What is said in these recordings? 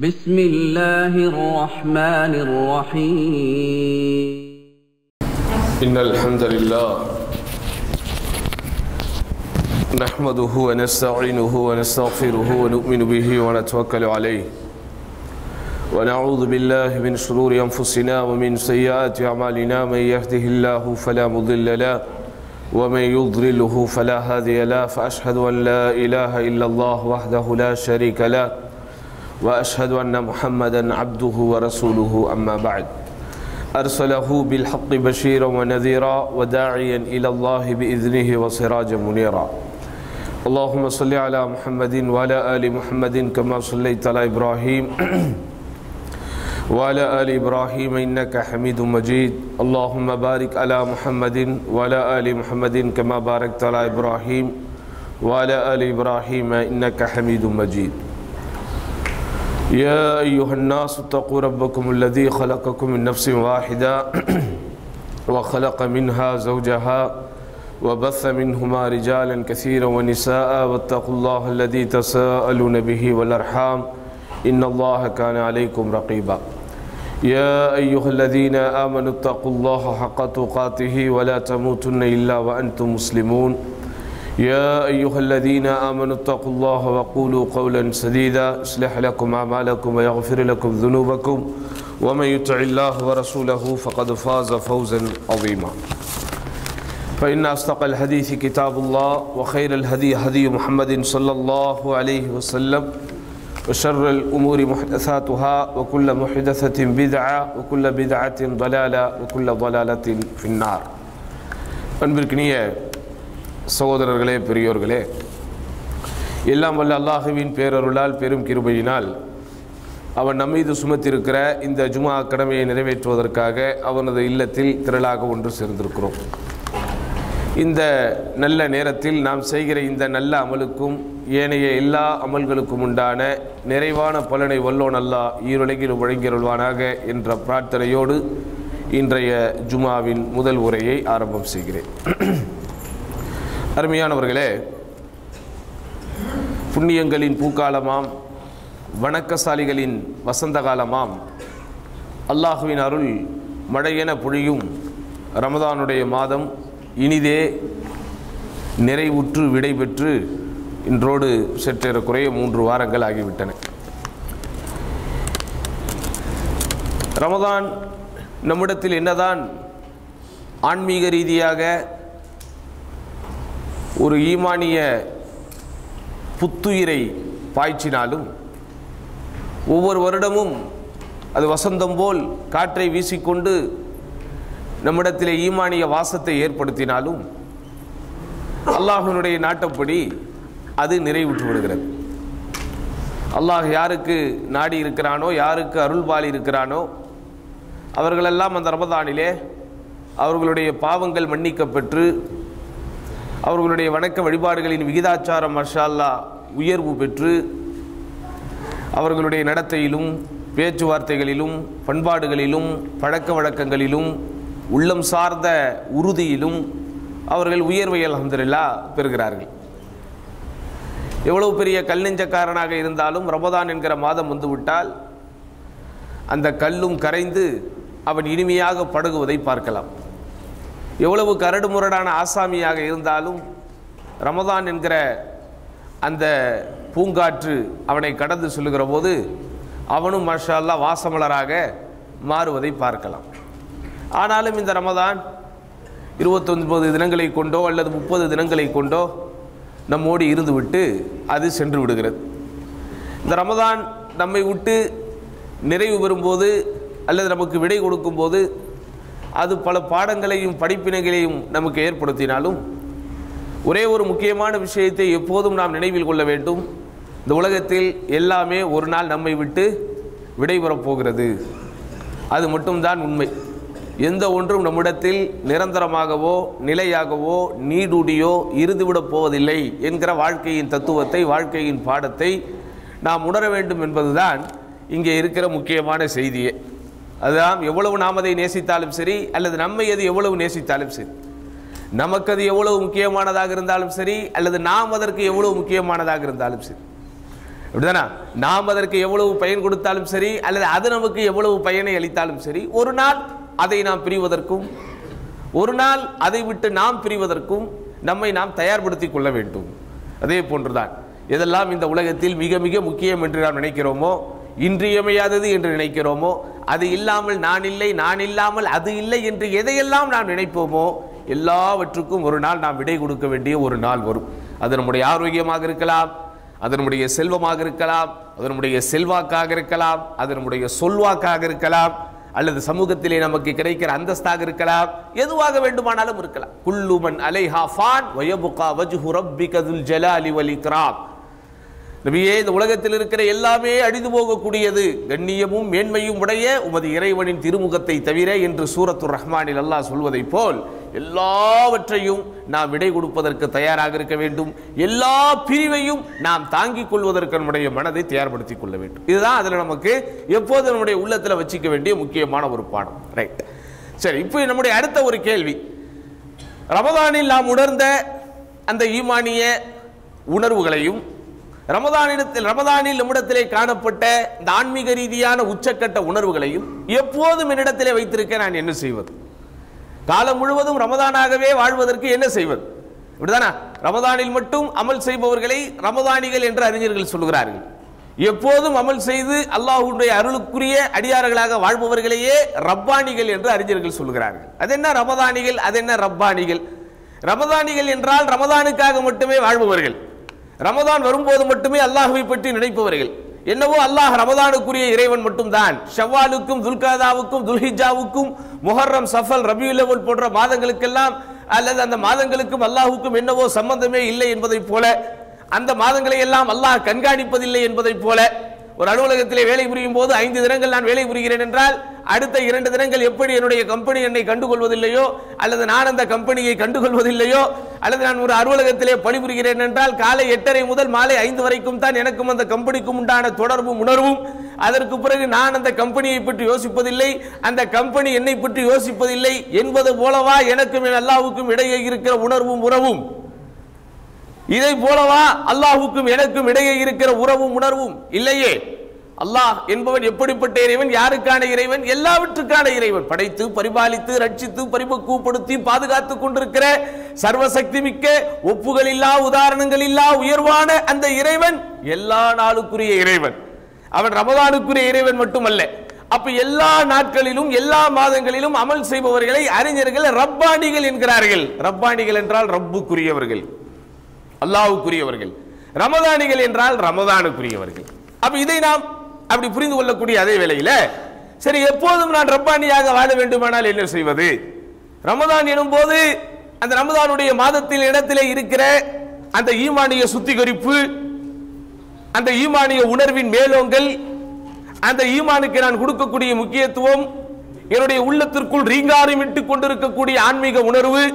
بسم الله الرحمن الرحيم إن الحمد لله نحمده ونستعينه ونستغفره ونؤمن به ونتوكل عليه ونعوذ بالله من شرور أنفسنا ومن سيئات أعمالنا من يهده الله فلا مضل له ومن يضلله فلا هادي له فأشهد أن لا إله إلا الله وحده لا شريك له وأشهد أن محمدا عبده ورسوله أما بعد أرسله بالحق بشيرا ونذيرا وداعيا إلى الله بإذنه وسراجا منيرا اللهم صل على محمد وعلى آل محمد كما صليت على إبراهيم وعلى آل إبراهيم إنك حميد مجيد اللهم بارك على محمد وعلى آل محمد كما باركت على إبراهيم وعلى آل إبراهيم إنك حميد مجيد يا أيها الناس اتقوا ربكم الذي خلقكم من نفس واحدة وخلق منها زوجها وبث منهما رجالا كثيرا ونساء واتقوا الله الذي تساءلون به والأرحام إن الله كان عليكم رقيبا يا أيها الذين آمنوا اتقوا الله حق تقاته ولا تموتن إلا وأنتم مسلمون يا أيها الذين آمنوا اتقوا الله وقولوا قولا سديدا يصلح لكم أعمالكم ويغفر لكم ذنوبكم ومن يطع الله ورسوله فقد فاز فوزا عظيما فإن أصدق الحديث كتاب الله وخير الهدي هدي محمد صلى الله عليه وسلم وشر الأمور محدثاتها وكل محدثة بدعة وكل بدعة ضلالة وكل ضلالة في النار. அன்பிற்கினிய சகோதரர்களே, பெரியோர்களே, எல்லாம் வல்ல அல்லாஹுவின் பேரருளால் பெரும் கிருபையினால் அவன் நம்மீது சுமத்திருக்கிற இந்த ஜுமா கடமையை நிறைவேற்றுவதற்காக அவனது இல்லத்தில் திரளாக ஒன்று சேர்ந்திருக்கிறோம். இந்த நல்ல நேரத்தில் நாம் செய்கிற இந்த நல்ல அமலுக்கும் ஏனைய எல்லா அமல்களுக்கும் உண்டான நிறைவான பலனை வல்லோன் அல்லாஹ் ஈருலகில் வழங்கியருள்வானாக என்ற பிரார்த்தனையோடு இன்றைய ஜுமாவின் முதல் உரையை ஆரம்பம் செய்கிறேன். அருமையானவர்களே, புண்ணியங்களின் பூக்காலமாம், வணக்கசாலிகளின் வசந்த காலமாம், அல்லாஹுவின் அருள் மழையென பொழியும் ரமதானுடைய மாதம் இனிதே நிறைவுற்று விடைபெற்று இன்றோடு சற்றேறக்குறைய 3 வாரங்கள் ஆகிவிட்டன. ரமதான் நம்மிடத்தில் என்னதான் ஆன்மீக ரீதியாக ஒரு ஈமானிய புத்துயிரை பாய்ச்சினாலும், ஒவ்வொரு வருடமும் அது வசந்தம் போல் காற்றை வீசிக்கொண்டு நம்மிடத்திலே ஈமானிய வாசத்தை ஏற்படுத்தினாலும், அல்லாஹ்வினுடைய நாட்டப்படி அது நிறைவுற்று விடுகிறது. அல்லாஹ் யாருக்கு நாடி இருக்கிறானோ, யாருக்கு அருள்பாலி இருக்கிறானோ, அவர்களெல்லாம் அந்த ரமதானிலே அவர்களுடைய பாவங்கள் மன்னிக்கப்பெற்று அவர்களுடைய வணக்க வழிபாடுகளின் விகிதாச்சாரம் மாஷா அல்லாஹ் உயர்வு பெற்று அவர்களுடைய நடத்தையிலும் பேச்சுவார்த்தைகளிலும் பண்பாடுகளிலும் பழக்க வழக்கங்களிலும் உள்ளம் சார்ந்த உறுதியிலும் அவர்கள் உயர்வை அல்ஹம்துலில்லாஹ் பெறுகிறார்கள். எவ்வளவு பெரிய கல்நெஞ்சக்காரனாக இருந்தாலும் ரமதான் என்கிற மாதம் வந்துவிட்டால் அந்த கல்லும் கரைந்து அவன் இனிமையாக பழகுவதை பார்க்கலாம். எவ்வளவு கரடுமுரடான ஆசாமியாக இருந்தாலும் ரமதான் என்கிற அந்த பூங்காற்று அவனை கடந்து சொல்லுகிற போது அவனும் மாஷா அல்லாஹ் வாசமலராக மாறுவதை பார்க்கலாம். ஆனாலும் இந்த ரமதான் 29 தினங்களை கொண்டோ அல்லது 30 தினங்களை கொண்டோ நம்மோடு இருந்துவிட்டு அது சென்று விடுகிறது. இந்த ரமதான் நம்மை விட்டு நிறைவு பெறும்போது அல்லது நமக்கு விடை கொடுக்கும்போது அது பல பாடங்களையும் படிப்பினைகளையும் நமக்கு ஏற்படுத்தினாலும், ஒரே ஒரு முக்கியமான விஷயத்தை எப்போதும் நாம் நினைவில் கொள்ள வேண்டும். இந்த உலகத்தில் எல்லாமே ஒரு நாள் நம்மை விட்டு விடைபெறப் போகிறது. அது மட்டும்தான் உண்மை. எந்த ஒன்றும் நம்மிடத்தில் நிரந்தரமாகவோ நிலையாகவோ நீடூடியோ இருந்துவிடப் போவதில்லை என்கிற வாழ்க்கையின் தத்துவத்தை, வாழ்க்கையின் பாடத்தை நாம் உணர வேண்டும் என்பதுதான் இங்கே இருக்கிற முக்கியமான செய்தியே. அதுதான் எவ்வளவு நாம் அதை நேசித்தாலும் சரி, அல்லது நம்மை அது எவ்வளவு நேசித்தாலும் சரி, நமக்கு அது எவ்வளவு முக்கியமானதாக இருந்தாலும் சரி, அல்லது நாம் அதற்கு எவ்வளவு முக்கியமானதாக இருந்தாலும் சரி, அப்படிதானா? நாம் அதற்கு எவ்வளவு பயன் கொடுத்தாலும் சரி, அல்லது அது நமக்கு எவ்வளவு பயனை அளித்தாலும் சரி, ஒரு நாள் அதை நாம் பிரிவதற்கும் ஒரு நாள் அதை விட்டு நாம் பிரிவதற்கும் நம்மை நாம் தயார்படுத்திக் கொள்ள வேண்டும். அதே போன்றுதான் எதெல்லாம் இந்த உலகத்தில் மிக மிக முக்கியம் என்று நாம் நினைக்கிறோமோ, இன்றியமையாதது என்று நினைக்கிறோமோ, அது இல்லாமல் நான் இல்லை, நான் இல்லாமல் அது இல்லை என்று எதையெல்லாம் நாம் நினைப்போமோ எல்லாவற்றுக்கும் ஒரு நாள் நாம் விடை கொடுக்க வேண்டிய ஒரு நாள் வரும். அது நம்முடைய ஆரோக்கியமாக இருக்கலாம், அது நம்முடைய செல்வமாக இருக்கலாம், அது நம்முடைய செல்வாக்காக இருக்கலாம், அது நம்முடைய சொல்வாக்காக இருக்கலாம், அல்லது சமூகத்திலே நமக்கு கிடைக்கிற அந்தஸ்தாக இருக்கலாம், எதுவாக வேண்டுமானாலும் இருக்கலாம். குல்லு மன் அலைஹா ஃபான் வ யப்கா வஜ்ஹு ரப்பிக துல் ஜலாலி வல் இக்ராம். நபியே, இந்த உலகத்தில் இருக்கிற எல்லாமே அழிந்து போகக்கூடியது, கண்ணியமும் மேன்மையும் உடைய உமது இறைவனின் திருமுகத்தை தவிர என்று சூரத்துர் ரஹ்மானில் அல்லாஹ் சொல்வதை போல் எல்லாவற்றையும் நாம் விடை கொடுப்பதற்கு தயாராக இருக்க வேண்டும். எல்லா பிரிவையும் நாம் தாங்கிக் கொள்வதற்கு நம்முடைய மனதை தயார்படுத்திக் கொள்ள வேண்டும். இதுதான் அதில் நமக்கு எப்போது நம்முடைய உள்ளத்தில் வச்சுக்க வேண்டிய முக்கியமான ஒரு பாடம். ரைட், சரி. இப்போ நம்முடைய அடுத்த ஒரு கேள்வி, ரமதானில் நாம் உணர்ந்த அந்த ஈமானிய உணர்வுகளையும் ரமதானில் நம்மிடத்திலே காணப்பட்ட இந்த ஆன்மீக ரீதியான உச்சக்கட்ட உணர்வுகளையும் எப்போதும் என்னிடத்திலே வைத்திருக்க நான் என்ன செய்வது? காலம் முழுவதும் ரமதானாகவே வாழ்வதற்கு என்ன செய்வது? இப்படிதானா? ரமதானில் மட்டும் அமல் செய்பவர்களை ரமதானிகள் என்று அறிஞர்கள் சொல்கிறார்கள். எப்போதும் அமல் செய்து அல்லாஹ்வுடைய அருளுக்குரிய அடியார்களாக வாழ்பவர்களையே ரப்பானிகள் என்று அறிஞர்கள் சொல்கிறார்கள். அது என்ன ரமதானிகள், அது என்ன ரப்பானிகள்? ரமதானிகள் என்றால் ரமதானுக்காக மட்டுமே வாழ்பவர்கள், ரமதான் வரும்போது மட்டுமே அல்லாஹ்வை பற்றி நினைப்பவர்கள். என்னவோ அல்லாஹ் ரமதானுக்குரிய இறைவன் மட்டும்தான். ஷவ்வாலுக்கும் துல்காதாவுக்கும் துல்ஹிஜாவுக்கும் முஹர்ரம் சஃபல் ரபியுல் அவ்வல் போன்ற மாதங்களுக்கெல்லாம் அல்லது அந்த மாதங்களுக்கும் அல்லாஹுக்கும் என்னவோ சம்பந்தமே இல்லை என்பதை போல, அந்த மாதங்களை எல்லாம் அல்லாஹ் கண்காணிப்பதில்லை என்பதை போல, ஒரு அலுவலகத்திலே வேலை புரியும் போது 5 தினங்கள் நான் வேலை புரிகிறேன் என்றால் அடுத்த 2 தினங்கள் எப்படி என்னுடைய கம்பெனி என்னை கண்டுகொள்வதில்லையோ, அல்லது நான் அந்த கம்பெனியை கண்டுகொள்வதில்லையோ, அல்லது நான் ஒரு அலுவலகத்திலே பணிபுரிகிறேன் என்றால் காலை 8:30 முதல் மாலை 5 வரைக்கும் தான் எனக்கும் அந்த கம்பெனிக்கும் உண்டான தொடர்பும் உணர்வும், அதற்கு பிறகு நான் அந்த கம்பெனியை பற்றி யோசிப்பதில்லை, அந்த கம்பெனி என்னை பற்றி யோசிப்பதில்லை என்பது போலவா எனக்கும் என் அல்லாஹ்வுக்கும் இடையே இருக்கிற உணர்வும் உறவும்? இதை போலவா அல்லாஹ்வுக்கும் எனக்கும் இடையே இருக்கிற உறவும் உணர்வும்? இல்லையே. அல்லாஹ் என்பவன் எப்படிப்பட்ட இறைவன்? யாருக்கான இறைவன்? எல்லாவற்றுக்கான இறைவன். படைத்து பரிபாலித்து ரட்சித்து பரிபக்குவப்படுத்தி பாதுகாத்துக் கொண்டிருக்கிற சர்வசக்தி மிக்க ஒப்புகள் இல்லா உதாரணங்கள் இல்லா உயர்வான அந்த இறைவன் எல்லா நாளுக்குரிய இறைவன். அவன் ரமதானுக்குரிய இறைவன் மட்டுமல்ல. அப்ப எல்லா நாட்களிலும் எல்லா மாதங்களிலும் அமல் செய்பவர்களை அறிஞர்கள் ரப்பானிகள் என்கிறார்கள். ரப்பானிகள் என்றால் ரப்புக்குரியவர்கள், அல்லாஹ்வுக்குரியவர்கள். ரமதானிகள் என்றால் ரமதானுக்குரியவர்கள். அப்ப இதை நாம் அப்படி புரிந்து கொள்ளக்கூடிய அதே வேளையில, சரி, எப்போதும் நான் ரப்பானியாக வாழ வேண்டுமானால் என்ன செய்வது? ரமதான் எனும் போது அந்த ரமதானுடைய மாதத்தில் இடத்திலே இருக்கிற அந்த ஈமானிய சுத்திகரிப்பு, அந்த ஈமானிய உணர்வின் மேலோங்கல், அந்த ஈமானுக்கு நான் கொடுக்கக்கூடிய முக்கியத்துவம், என்னுடைய உள்ளத்திற்குள் ரீங்காரமிட்டுக் கொண்டிருக்கக்கூடிய ஆன்மீக உணர்வு,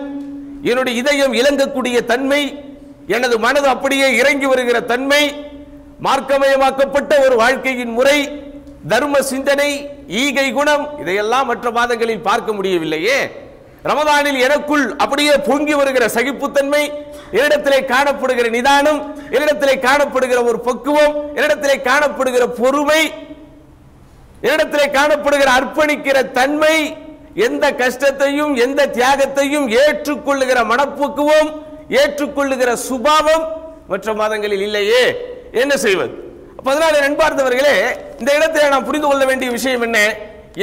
என்னுடைய இதயம் இலங்கக்கூடிய தன்மை, எனது மனது அப்படியே இறங்கி வருகிற தன்மை, மார்க்கமயமாக்கப்பட்ட ஒரு வாழ்க்கையின் முறை, தர்ம சிந்தனை, ஈகை குணம், இதையெல்லாம் மற்ற மாதங்களில் பார்க்க முடியவில்லையே. ரமதானில் எனக்குள் அப்படியே பொங்கி வருகிற சகிப்புத்தன்மை, என்னிடத்திலே காணப்படுகிற நிதானம், என்னிடத்திலே காணப்படுகிற ஒரு பக்குவம், என்னிடத்திலே காணப்படுகிற பொறுமை, என்னிடத்திலே காணப்படுகிற அர்ப்பணிக்கிற தன்மை, எந்த கஷ்டத்தையும் எந்த தியாகத்தையும் ஏற்றுக்கொள்ளுகிற மனப்பக்குவம், ஏற்றுக்கொள்ளுகிற சுபாவம் மற்ற மாதங்களில் இல்லையே. என்ன செய்வது? அதனால நண்பார்ந்தவர்களே, இந்த இடத்தில் நாம் புரிந்து கொள்ள வேண்டிய விஷயம் என்ன?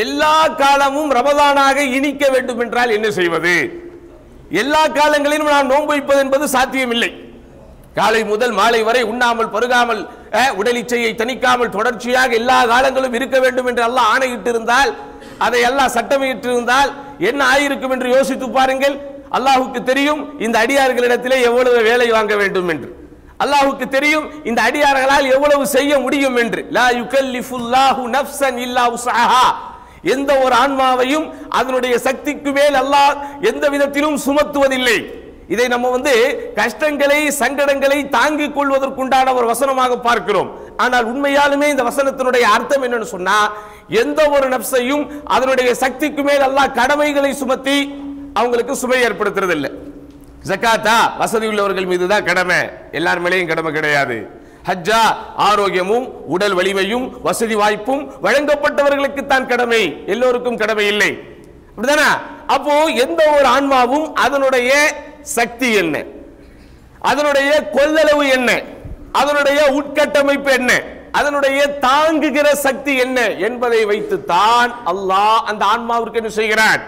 எல்லா காலமும் ரமதானாக இனிக்க வேண்டும் என்றால் என்ன செய்வது? எல்லா காலங்களிலும் நாம் நோன்பு வைப்பது என்பது சாத்தியமில்லை. காலை முதல் மாலை வரை உண்ணாமல் பருகாமல் உடல் இச்சையை தணிக்காமல் தொடர்ச்சியாக எல்லா காலங்களும் இருக்க வேண்டும் என்று அல்லாஹ் ஆணையிட்டு இருந்தால், அதை அல்லாஹ் சட்டமிட்டு இருந்தால் என்ன ஆயிருக்கும் என்று யோசித்து பாருங்கள். அல்லாஹ்வுக்கு தெரியும் இந்த அடியார்களிடத்திலே எவ்வளவு வேலை வாங்க வேண்டும் என்று. அல்லாஹ்வுக்கு தெரியும் இந்த அடியார்களால் எவ்வளவு செய்ய முடியும் என்று. லா யுகல்லிஃபுல்லாஹு நஃப்ஸன் இல்லா உஸ்அஹா. எந்த ஒரு ஆன்மாவையும் அதனுடைய சக்திக்கு மேல் அல்லாஹ் எந்த விதத்திலும் சுமத்துவதில்லை. இதை நம்ம கஷ்டங்களை சங்கடங்களை தாங்கிக் கொள்வதற்குண்டான ஒரு வசனமாக பார்க்கிறோம். ஆனால் உண்மையாலுமே இந்த வசனத்தினுடைய அர்த்தம் என்னன்னு சொன்னா, எந்த ஒரு நஃப்ஸையும் அதனுடைய சக்திக்கு மேல் அல்லாஹ் கடமைகளை சுமத்தி அவங்களுக்கு சுமை ஏற்படுத்துறது இல்லை. ஜகாத்தா வசதி உள்ளவர்கள் மீது தான் கடமை, எல்லார் மேலேயும் கடமை கிடையாது. ஹஜ்ஜா ஆரோக்கியமும் உடல் வலிமையும் வசதி வாய்ப்பும் வழங்கப்பட்டவர்களுக்கு தான் கடமை, எல்லோருக்கும் கடமை இல்லை. அப்படிதானே? அப்போ எந்த ஒரு ஆன்மாவும் அதனுடைய சக்தி என்ன, அதனுடைய கொள்ளளவு என்ன, அதனுடைய உட்கட்டமைப்பு என்ன, அதனுடைய தாங்குகிற சக்தி என்ன என்பதை வைத்துத்தான் அல்லாஹ் அந்த ஆன்மாவிற்கு என்ன செய்கிறான்?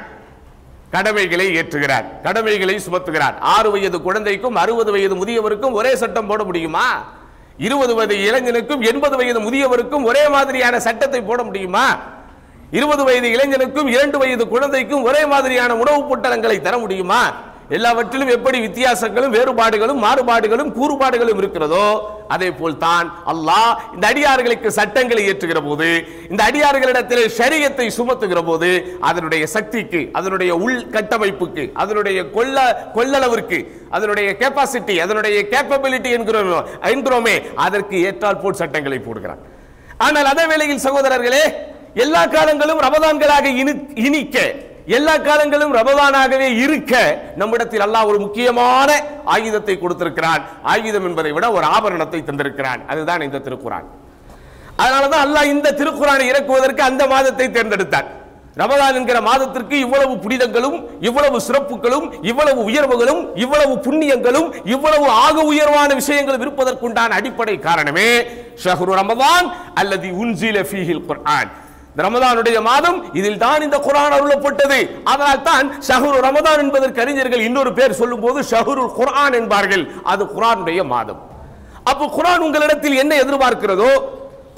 கடமைகளை ஏற்றுகிறார், கடமைகளை சுமத்துகிறார். 6 வயது குழந்தைக்கும் 60 வயது முதியவருக்கும் ஒரே சட்டம் போட முடியுமா? 20 வயது இளைஞனுக்கும் 80 வயது முதியவருக்கும் ஒரே மாதிரியான சட்டத்தை போட முடியுமா? 20 வயது இளைஞனுக்கும் 2 வயது குழந்தைக்கும் ஒரே மாதிரியான உணவுப் பொட்டலங்களை தர முடியுமா? எல்லாவற்றிலும் எப்படி வித்தியாசங்களும் வேறுபாடுகளும் மாறுபாடுகளும் கூறுபாடுகளும் இருக்கிறதோ அதே போல் தான் அல்லாஹ் இந்த அடியார்களுக்கு சட்டங்களை ஏற்றுகிற போது, இந்த அடியார்களிடத்தில் ஷரியத்தை சுமத்துகிற போது அதனுடைய சக்திக்கு, அதனுடைய உள் கட்டமைப்புக்கு, அதனுடைய கொள்ளளவிற்கு, அதனுடைய கெப்பாசிட்டி, அதனுடைய கேப்பபிலிட்டி என்கிறோமே அதற்கு ஏற்றால் போல் சட்டங்களை போடுகிறார். ஆனால் அதே வேளையில் சகோதரர்களே, எல்லா காலங்களும் ரமதான்களாக இனிக்க, எல்லா காலங்களும் ரமதானாகவே இருக்க நம்மிடத்தில் அல்லாஹ் ஒரு முக்கியமான ஆயுதத்தை கொடுத்திருக்கிறான். ஆயுதம் என்பதை விட ஒரு ஆபரணத்தை தந்திருக்கிறான். அதுதான் இந்த திருக்குர்ஆன். அதனாலதான் அல்லாஹ் இந்த திருக்குர்ஆனை இறக்குவதற்கு அந்த மாதத்தை தேர்ந்தெடுத்தான். ரமதான் என்கிற மாதத்திற்கு இவ்வளவு புனிதங்களும், இவ்வளவு சிறப்புகளும், இவ்வளவு உயர்வுகளும், இவ்வளவு புண்ணியங்களும், இவ்வளவு ஆக உயர்வான விஷயங்களும் இருப்பதற்குண்டான அடிப்படை காரணமே ஷஹ்ரு ரமதான் அல்லதி உன்சில ஃபீஹில் குர்ஆன். ரமதானுடைய மாதம், இதில் தான் இந்த குர்ஆன் அருளப்பட்டது. அதனால் தான் ஷஹ்ரு ரமதான் என்பதற்கு அறிஞர்கள் இன்னொரு பேர் சொல்லும் போது ஷஹ்ருல் குர்ஆன் என்பார்கள். அது குர்ஆனுடைய மாதம். அப்போ குர்ஆன் உங்களிடத்தில் என்ன எதிர்பார்க்கிறதோ,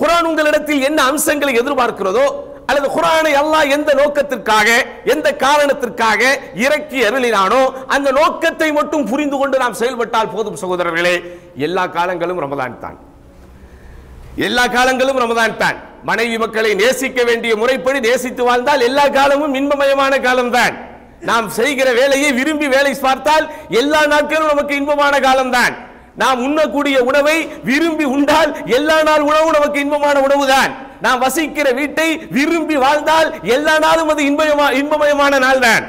குர்ஆன் உங்களிடத்தில் என்ன அம்சங்களை எதிர்பார்க்கிறதோ, அல்லது குர்ஆனை அல்லாஹ் எந்த நோக்கத்திற்காக, எந்த காரணத்திற்காக இறக்கி அருளினானோ அந்த நோக்கத்தை மட்டும் புரிந்து கொண்டு நாம் செயல்பட்டால் போதும் சகோதரர்களே. எல்லா காலங்களும் ரமதான் தான், எல்லா காலங்களும் ரமதான் தான். மனைவி மக்களை நேசிக்க வேண்டிய முறைப்படி நேசித்து வாழ்ந்தால் எல்லா காலமும் இன்பமயமான காலம்தான். நாம் செய்கிற வேலையை விரும்பி வேலை பார்த்தால் எல்லா நாட்களும் நமக்கு இன்பமான காலம்தான். நாம் உண்ணக்கூடிய உணவை விரும்பி உண்டால் எல்லா நாள் உணவும் நமக்கு இன்பமான உணவுதான். நாம் வசிக்கிற வீட்டை விரும்பி வாழ்ந்தால் எல்லா நாளும் அது இன்பமயமான நாள் தான்.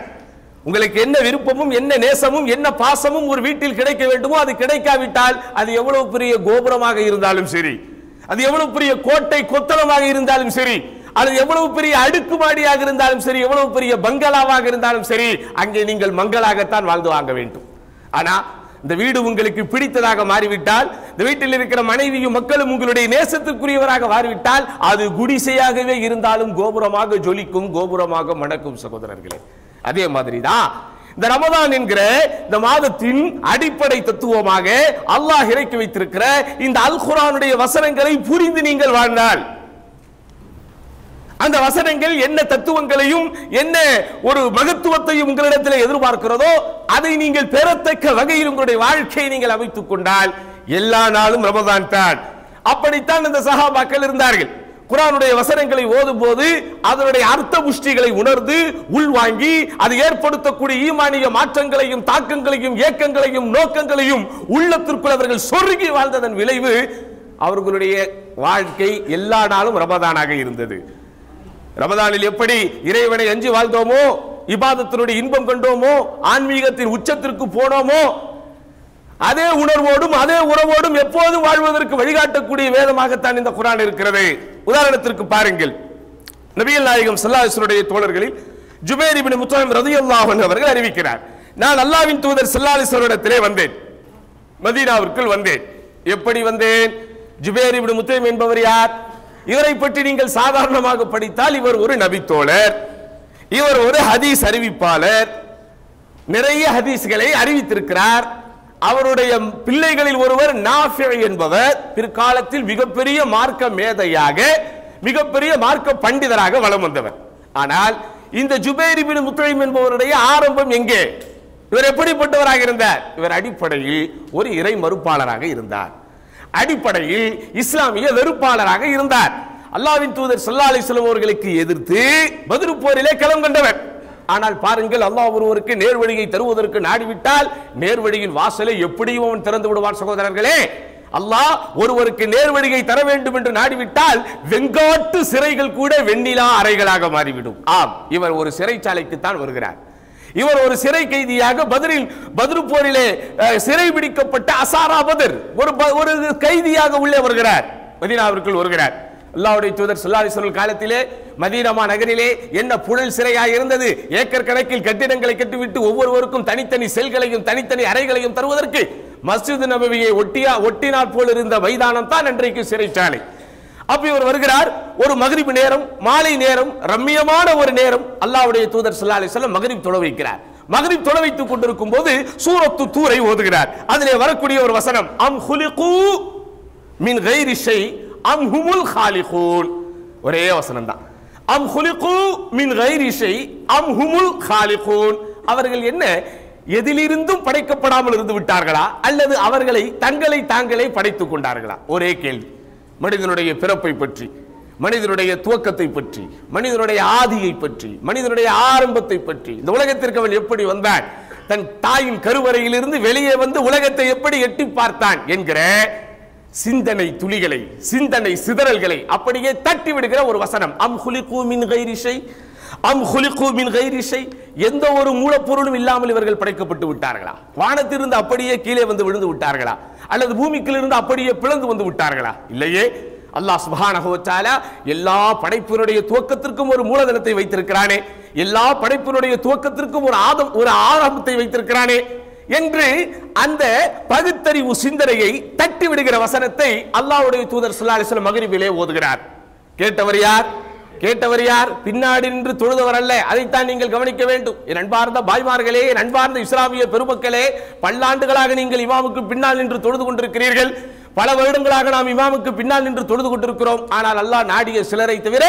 உங்களுக்கு என்ன விருப்பமும், என்ன நேசமும், என்ன பாசமும் ஒரு வீட்டில் கிடைக்க வேண்டுமோ அது கிடைக்காவிட்டால் அது எவ்வளவு பெரிய கோபுரமாக இருந்தாலும் சரி, அது எவ்வளவு பெரிய கோட்டை கொத்தளமாக இருந்தாலும் சரி, அது எவ்வளவு பெரிய அடுக்குமாடியாக இருந்தாலும் சரி, எவ்வளவு பெரிய பங்களாவாக இருந்தாலும் சரி, அங்கே நீங்கள் மங்களாகத்தான் வாழ்ந்து வாங்க வேண்டும். ஆனா இந்த வீடு உங்களுக்கு பிடித்ததாக மாறிவிட்டால், இந்த வீட்டில் இருக்கிற மனைவியும் மக்களும் உங்களுடைய நேசத்திற்குரியவராக மாறிவிட்டால் அது குடிசையாகவே இருந்தாலும் கோபுரமாக ஜொலிக்கும், கோபுரமாக மணக்கும் சகோதரர்களே. அதே மாதிரிதான் இந்த ரமதான் என்கிற இந்த மாதத்தின் அடிப்படை தத்துவமாக அல்லாஹ் இறக்கி வைத்திருக்கிற இந்த அல் குர்ஆனுடைய வசனங்களை புரிந்து நீங்கள் வாழ்ந்தால், அந்த வசனங்கள் என்ன தத்துவங்களையும் என்ன ஒரு மகத்துவத்தையும் உங்களிடத்தில் எதிர்பார்க்கிறதோ அதை நீங்கள் பெறத்தக்க வகையில் உங்களுடைய வாழ்க்கையை நீங்கள் அமைத்துக் கொண்டால் எல்லா நாளும் ரமதான் தான். அப்படித்தான் இந்த சஹாபாக்கள் இருந்தார்கள். குர்ஆனுடைய வசனங்களை ஓதும் போது அதனுடைய அர்த்த புஷ்டிகளை உணர்ந்து உள்வாங்கி அது ஏற்படுத்தக்கூடிய ஈமானிய மாற்றங்களையும் தாக்கங்களையும் ஏக்கங்களையும் நோக்கங்களையும் உள்ளத்திற்குள் அவர்கள் சொருகி வாழ்ந்ததன் விளைவு அவர்களுடைய வாழ்க்கை எல்லா நாளும் ரமதானாக இருந்தது. ரமதானில் எப்படி இறைவனை அஞ்சி வாழ்ந்தோமோ, இபாதத்தினுடைய இன்பம் கண்டோமோ, ஆன்மீகத்தின் உச்சத்திற்கு போனோமோ, அதே உணர்வோடும் அதே உறவோடும் எப்போதும் வாழ்வதற்கு வழிகாட்டக்கூடிய வேதமாகத்தான் இந்த குர்ஆன் இருக்கிறது. உதாரணத்திற்கு பாருங்கள், நபிகள் நாயகம் ஸல்லல்லாஹு அலைஹி வஸல்லம் தோழர்களில் ஜுபைர் இப்னு முத்இம் ரலியல்லாஹு அன்ஹு அவர்கள் அறிவிக்கிறார், நான் அல்லாஹ்வின் தூதர் ஸல்லல்லாஹு அலைஹி வஸல்லம் வந்தேன், மதீனாவிற்குள் வந்தேன். எப்படி வந்தேன்? ஜுபைர் இப்னு முத்இம் என்பவர் யார்? இவரை பற்றி நீங்கள் சாதாரணமாக படித்தால் இவர் ஒரு நபித்தோழர், இவர் ஒரு ஹதீஸ் அறிவிப்பாளர், நிறைய ஹதீஸ்களை அறிவித்திருக்கிறார். அவருடைய பிள்ளைகளில் ஒருவர் நாஃபி என்பவர் பிற்காலத்தில் மிகப்பெரிய மார்க்க மேதையாக, மிகப்பெரிய மார்க்க பண்டிதராக வலம் வந்தவர். ஆனால் இந்த ஜுபைர் இப்னு முத்இம் என்பவருடைய ஆரம்பம் எங்கே? இவர் எப்படிப்பட்டவராக இருந்தார்? இவர் அடிப்படையில் ஒரு இறை மறுப்பாளராக இருந்தார், அடிப்படையில் இஸ்லாமிய வெறுப்பாளராக இருந்தார். அல்லாஹ்வின் தூதர் ஸல்லல்லாஹு அலைஹி வஸல்லம் அவர்களுக்கு எதிர்த்து பத்ர் போரிலே களம் கண்டவர். ஆனால் பாருங்கள், அல்லாஹ் ஒருவருக்கு நேர்வழியை தருவதற்கு நாடிவிட்டால் நேர்வழியின் வாசலை எப்படியும் அவன் திறந்து விடுவார் சகோதரர்களே. அல்லாஹ் ஒருவருக்கு நேர்வழியை தர வேண்டும் என்று நாடிவிட்டால் வெங்காட்டு சிறைகள் கூட வெண்ணிலா அறைகளாக மாறிவிடும். ஆம், இவர் ஒரு சிறைச்சாலைக்கு தான் வருகிறார். இவர் ஒரு சிறை கைதியாக பத்ரு போரிலே சிறை பிடிக்கப்பட்ட அசாரா பத்ர் ஒரு கைதியாக உள்ளே வருகிறார், மதீனாவிற்குள் வருகிறார். அல்லாஹ்வுடைய தூதர் ஸல்லல்லாஹு அலைஹி வஸல்லம் காலத்திலே மதீனா நகரிலே என்ன புழல் சிறையாக இருந்தது. ஏக்கர் கணக்கில் கட்டிடங்களை கட்டிவிட்டு ஒவ்வொருவருக்கும் தனித்தனி செல்களையும் தனித்தனி அறைகளையும் தருவதற்கு மஸ்ஜித் நபவியை ஒட்டினால் போல் இருந்த மைதானம் தான் அன்றைக்கு சிறைச்சாலை. அப்ப இவர் வருகிறார். ஒரு மக்ரிப் நேரம், மாலை நேரம், ரம்மியமான ஒரு நேரம். அல்லாஹ்வுடைய தூதர் ஸல்லல்லாஹு அலைஹி வஸல்லம் மக்ரிப் தொழ வைக்கிறார். மக்ரிப் தொழ வைத்துக் கொண்டிருக்கும் போது சூரத்து தூரை ஓதுகிறார். அதிலே வரக்கூடிய ஒரு வசனம், அம் ஹுலிகு மின் கைரி ஷை அம் ஹுமுல் காலிகூன். ஒரே வசனம் தான். அம் ஹுலிகு மின் கைரி ஷை அம் ஹுமுல் காலிகூன். அவர்கள் என்ன எதிலிருந்தும் படைக்கப்படாமல் இருந்து விட்டார்களா அல்லது அவர்களை தங்களை தாங்களே படைத்துக் கொண்டார்களா? ஒரே கேள்வி. மனிதனுடைய பிறப்பை பற்றி, மனிதனுடைய துவக்கத்தை பற்றி, மனிதனுடைய ஆதியை பற்றி, மனிதனுடைய ஆரம்பத்தை பற்றி, இந்த உலகத்திற்கு அவன் எப்படி வந்தான், தன் தாயின் கருவறையிலிருந்து வெளியே வந்து உலகத்தை எப்படி எட்டி பார்த்தான் என்கிற சிந்தனை துளிகளை, சிந்தனை சிதறல்களை அப்படியே தட்டி விடுகிற ஒரு வசனம். அம் ஹுலிகு மின் கைரி ஷை அம் ஹுலிகு மின் கைரி ஷை. எந்த ஒரு மூலப்பொருளும் இல்லாமல் இவர்கள் படைக்கப்பட்டு விட்டார்களா? வானத்திலிருந்து அப்படியே கீழே வந்து விழுந்து விட்டார்களா அல்லது பூமிக்கிலிருந்து அப்படியே பிளந்து வந்து விட்டார்களா? இல்லையே. அல்லாஹ் சுப்ஹானஹு வ தஆலா எல்லா படைப்பினுடைய துவக்கத்திற்கும் ஒரு மூலதனத்தை வைத்திருக்கிறானே, எல்லா படைப்பினுடைய துவக்கத்திற்கும் ஒரு ஆரம்பத்தை வைத்திருக்கிறானே என்று அந்த பகுத்தறிவு சிந்தனையை தட்டி விடுகிற வசனத்தை அல்லாஹ்வுடைய தூதர் ஸல்லல்லாஹு அலைஹி வஸல்லம் மக்ரிபிலே ஓதுகிறார். கேட்டவர் யார்? பின்னாடி நின்று தொழுதவர் அல்ல. அதைத்தான் நீங்கள் கவனிக்க வேண்டும். என் அன்பார்ந்த பாய்மார்களே, என் அன்பார்ந்த இஸ்லாமிய பெருமக்களே, பல்லாண்டுகளாக நீங்கள் இமாமுக்கு பின்னால் நின்று தொழுது கொண்டிருக்கிறீர்கள். பல வருடங்களாக நாம் இமாமுக்கு பின்னால் நின்று தொழுது கொண்டிருக்கிறோம். ஆனால் அல்லாஹ் நாடிய சிலரை தவிர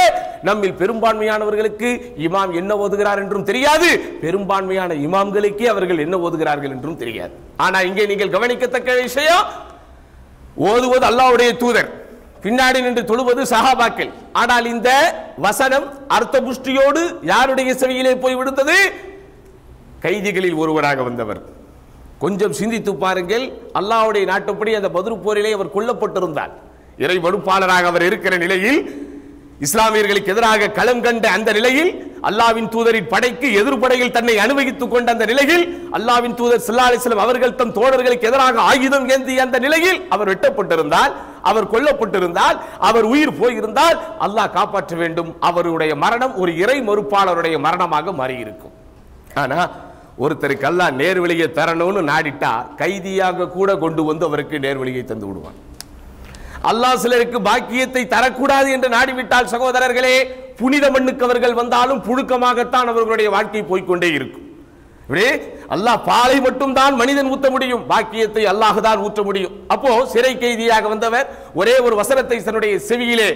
நம்மில் பெரும்பான்மையானவர்களுக்கு இமாம் என்ன ஓதுகிறார் என்றும் தெரியாது, பெரும்பான்மையான இமாம்களுக்கே அவர்கள் என்ன ஓதுகிறார்கள் என்றும் தெரியாது. ஆனால் இங்கே நீங்கள் கவனிக்கத்தக்க விஷயம், ஓதுவது அல்லாஹ்வுடைய தூதர், பின்னாடி நின்று தொழுவது சஹாபாக்கள். ஆனால் இந்த வசனம் அர்த்த புஷ்டியோடு யாருடைய செவியிலே போய் விடுத்தது? கைதிகளில் ஒருவராக வந்தவர். கொஞ்சம் சிந்தித்து பாருங்கள். அல்லாஹ்வுடைய நாட்டுப்படி அந்த பத்ரு போரிலே அவர் கொல்லப்பட்டிருந்தார். இறை மறுப்பாளராக அவர் இருக்கிற நிலையில், இஸ்லாமியர்களுக்கு எதிராக களம் கண்ட அந்த நிலையில், அல்லாஹ்வின் தூதரின் படைக்கு எதிர்ப்படையில் தன்னை அனுமதித்துக் கொண்ட அந்த நிலையில், அல்லாஹ்வின் தூதர் ஸல்லல்லாஹு அலைஹி வஸல்லம் அவர்கள் தம் தோழர்களுக்கு எதிராக ஆயுதம் ஏந்திய அந்த நிலையில் அவர் வெட்டப்பட்டிருந்தால், அவர் கொல்லப்பட்டிருந்தால், அவர் உயிர் போயிருந்தால் அல்லாஹ் காப்பாற்ற வேண்டும். அவருடைய மரணம் ஒரு இறை மறுப்பாளருடைய மரணமாக மாறியிருக்கும். ஆனா ஒருத்தருக்கு அல்லாஹ் நேர்வழியை தரணும்னு நாடிட்டா கைதியாக கூட கொண்டு வந்து அவருக்கு நேர்வழியை தந்து விடுவான். அல்லாஹ் சிலருக்கு பாக்கியத்தை தரக்கூடாது என்று நாடிவிட்டால் சகோதரர்களே, புனித மண்ணுக்கு அவர்கள் வந்தாலும் புழுக்கமாகத்தான் அவர்களுடைய வாழ்க்கை போய்கொண்டே இருக்கும். அல்லாஹ் பாலை மட்டும் தான் மனிதன் ஊற்ற முடியும், பாக்கியத்தை அல்லாஹ் தான் ஊற்ற முடியும். அப்போ சிறை கைதியாக வந்தவர் ஒரே ஒரு வசனத்தை தன்னுடைய செவியிலே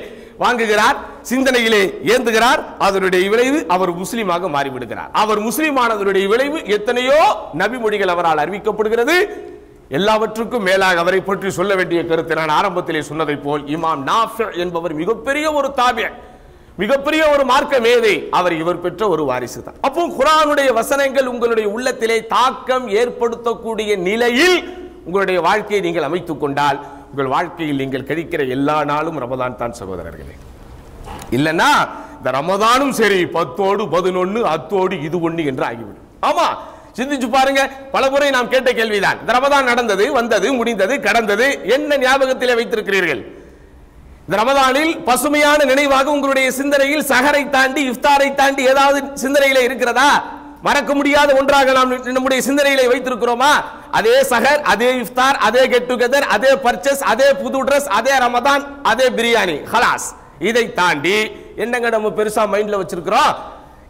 வாங்குகிறார், சிந்தனையிலே ஏந்துகிறார். அதனுடைய விளைவு அவர் முஸ்லீமாக மாறிவிடுகிறார். அவர் முஸ்லீமானதனுடைய விளைவு எத்தனையோ நபிமொழிகள் அவரால் அறிவிக்கப்படுகிறது. எல்லாவற்றுக்கும் மேலாக அவரை பற்றி சொல்ல வேண்டிய கருத்து நான் ஆரம்பத்திலே சொன்னதை போல், இமாம் நாஃபி என்பவர் மிகப்பெரிய ஒரு தாபிஈ, மிகப்பெரிய ஒரு மார்க்க மேதை. இவர் பெற்ற ஒரு வாரிசு தான். அப்போ குர்ஆனுடைய வசனங்கள் உங்களுடைய உள்ளத்திலே தாக்கம் ஏற்படுத்தக்கூடிய நிலையில் உங்களுடைய வாழ்க்கையை நீங்கள் அமைத்துக் கொண்டால், உங்கள் வாழ்க்கையில் நீங்கள் கழிக்கிற எல்லா நாளும் ரமதான் தான் சகோதரர்களே. இல்லைன்னா இந்த ரமதானும் சரி 10ஓடு 11 அத்தோடு இது 1 என்று ஆகிவிடும். ஆமா, சிந்திச்சு பாருங்க. பல முறை நாம் கேட்ட கேள்விதான். இந்த ரமதான் நடந்தது, வந்தது, முடிந்தது, கடந்தது, என்ன ஞாபகத்திலே வைத்திருக்கிறீர்கள்? இந்த ரமதானில் பசுமையான நினைவாக உங்களுடைய சிந்தனையில் சஹரை தாண்டி இஃப்தாரை தாண்டி ஏதாவது சிந்தனையிலே இருக்கிறதா? மறக்க முடியாத ஒன்றாக நாம் நம்முடைய சிந்தனையிலே வைத்திருக்கிறோமா? அதே சஹர், அதே இஃப்தார், அதே கெட் டுகெதர், அதே பர்ச்சேஸ், அதே புது ட்ரெஸ், அதே ரமதான், அதே பிரியாணி, ஹலாஸ். இதை தாண்டி என்னங்க நம்ம பெருசா மைண்ட்ல வச்சிருக்கிறோம்?